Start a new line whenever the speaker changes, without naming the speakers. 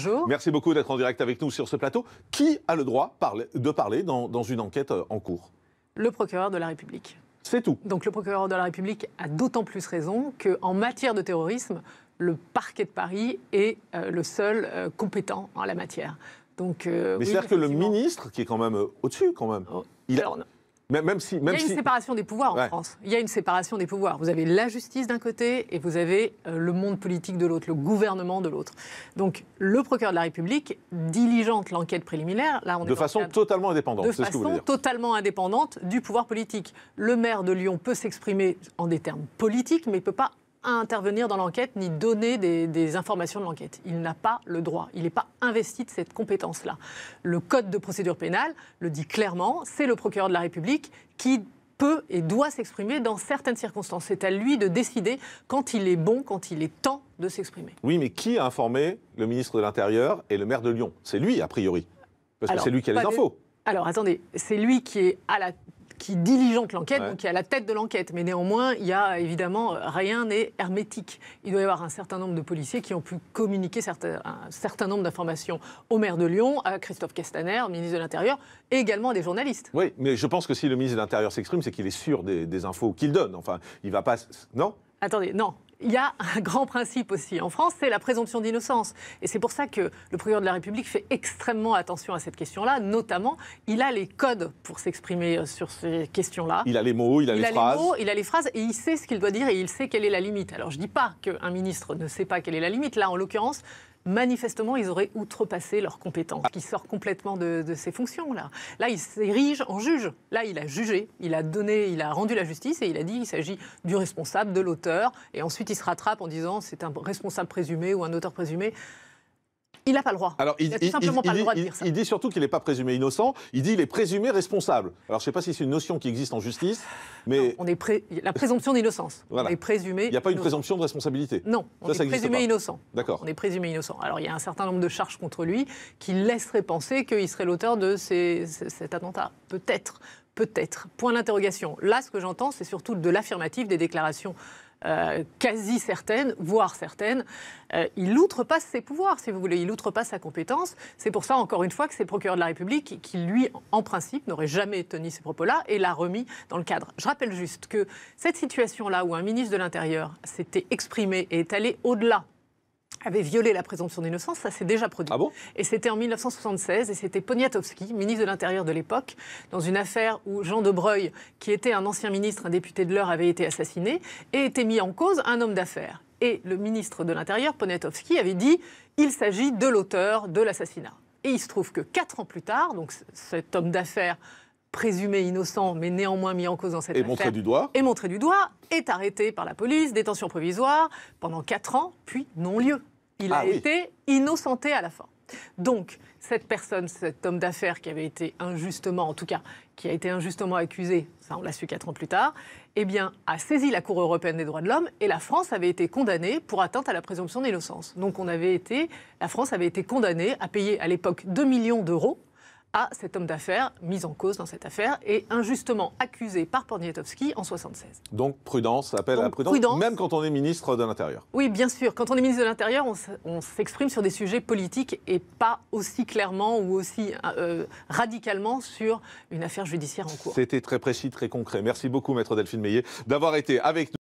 Bonjour.
Merci beaucoup d'être en direct avec nous sur ce plateau. Qui a le droit de parler dans une enquête en cours?
Le procureur de la République.
C'est tout.
Donc le procureur de la République a d'autant plus raison qu'en matière de terrorisme, le parquet de Paris est le seul compétent en la matière. Donc,
mais
oui,
c'est-à-dire que le ministre, qui est quand même au-dessus, quand même,
il y a une séparation des pouvoirs en
Ouais.
France. Il y a une séparation des pouvoirs. Vous avez la justice d'un côté et vous avez le monde politique de l'autre, le gouvernement de l'autre. Donc le procureur de la République diligente l'enquête préliminaire. Là, on est
de façon totalement indépendante.
de
c'est ce que vous voulez
façon
dire.
totalement indépendante du pouvoir politique. Le maire de Lyon peut s'exprimer en des termes politiques, mais il ne peut pas intervenir dans l'enquête ni donner des informations de l'enquête. Il n'a pas le droit. Il n'est pas investi de cette compétence-là. Le Code de procédure pénale le dit clairement, c'est le procureur de la République qui peut et doit s'exprimer dans certaines circonstances. C'est à lui de décider quand il est bon, quand il est temps de s'exprimer.
Oui, mais qui a informé le ministre de l'Intérieur et le maire de Lyon? C'est lui, a priori. Parce que c'est lui qui a les infos.
Alors, attendez, c'est lui qui diligente l'enquête,
Ouais.
donc qui est à la tête de l'enquête. Mais néanmoins, il y a évidemment, rien n'est hermétique. Il doit y avoir un certain nombre de policiers qui ont pu communiquer un certain nombre d'informations au maire de Lyon, à Christophe Castaner, ministre de l'Intérieur, et également à des journalistes.
Oui, mais je pense que si le ministre de l'Intérieur s'exprime, c'est qu'il est sûr des infos qu'il donne. Enfin, il ne va pas... Non?
Attendez, non. Il y a un grand principe aussi en France, c'est la présomption d'innocence. Et c'est pour ça que le procureur de la République fait extrêmement attention à cette question-là. Notamment, il a les codes pour s'exprimer sur ces questions-là.
Il a les mots, il a les phrases.
Il a les phrases et il sait ce qu'il doit dire et il sait quelle est la limite. Alors, je ne dis pas qu'un ministre ne sait pas quelle est la limite. Là, en l'occurrence, manifestement, ils auraient outrepassé leurs compétences, qui sort complètement de ses fonctions. Là, il s'érige en juge. Là, il a jugé, il a rendu la justice et il a dit qu'il s'agit du responsable, de l'auteur. Et ensuite, il se rattrape en disant c'est un responsable présumé ou un auteur présumé. Il n'a pas le droit.
Alors,
il n'a tout simplement pas le droit de dire ça.
Il dit surtout qu'il n'est pas présumé innocent, il dit qu'il est présumé responsable. Alors, je ne sais pas si c'est une notion qui existe en justice, mais...
Non, la présomption d'innocence.
Voilà.
On est présumé.
Il n'y a pas une présomption de responsabilité.
Non, on est présumé innocent.
D'accord.
On est présumé innocent. Alors, il y a un certain nombre de charges contre lui qui laisseraient penser qu'il serait l'auteur de cet attentat. Peut-être. Peut-être. Point d'interrogation. Là, ce que j'entends, c'est surtout de l'affirmatif, des déclarations quasi certaines, voire certaines. Il outrepasse ses pouvoirs, si vous voulez. Il outrepasse sa compétence. C'est pour ça, encore une fois, que c'est le procureur de la République qui, lui, en principe, n'aurait jamais tenu ces propos-là et l'a remis dans le cadre. Je rappelle juste que cette situation-là, où un ministre de l'Intérieur s'était exprimé et est allé au-delà, avait violé la présomption d'innocence, ça s'est déjà produit.
Ah bon?
Et c'était en 1976, et c'était Poniatowski, ministre de l'Intérieur de l'époque, dans une affaire où Jean de Breuil, qui était un ancien ministre, un député de l'Eure, avait été assassiné, et était mis en cause un homme d'affaires. Et le ministre de l'Intérieur, Poniatowski, avait dit « il s'agit de l'auteur de l'assassinat ». Et il se trouve que 4 ans plus tard, donc cet homme d'affaires présumé innocent, mais néanmoins mis en cause dans cette affaire. Et montré du doigt, est arrêté par la police, détention provisoire, pendant 4 ans, puis non-lieu. Il a été innocenté à la fin. Donc, cette personne, cet homme d'affaires qui avait été injustement, en tout cas, qui a été injustement accusé, ça on l'a su 4 ans plus tard, eh bien, a saisi la Cour européenne des droits de l'homme et la France avait été condamnée pour atteinte à la présomption d'innocence. Donc, la France avait été condamnée à payer à l'époque 2 millions d'euros à cet homme d'affaires mis en cause dans cette affaire et injustement accusé par Poniatowski en 1976.
Donc prudence, appel à la prudence, même quand on est ministre de l'Intérieur.
Oui, bien sûr. Quand on est ministre de l'Intérieur, on s'exprime sur des sujets politiques et pas aussi clairement ou aussi radicalement sur une affaire judiciaire en cours.
C'était très précis, très concret. Merci beaucoup, Maître Delphine Meillet, d'avoir été avec nous.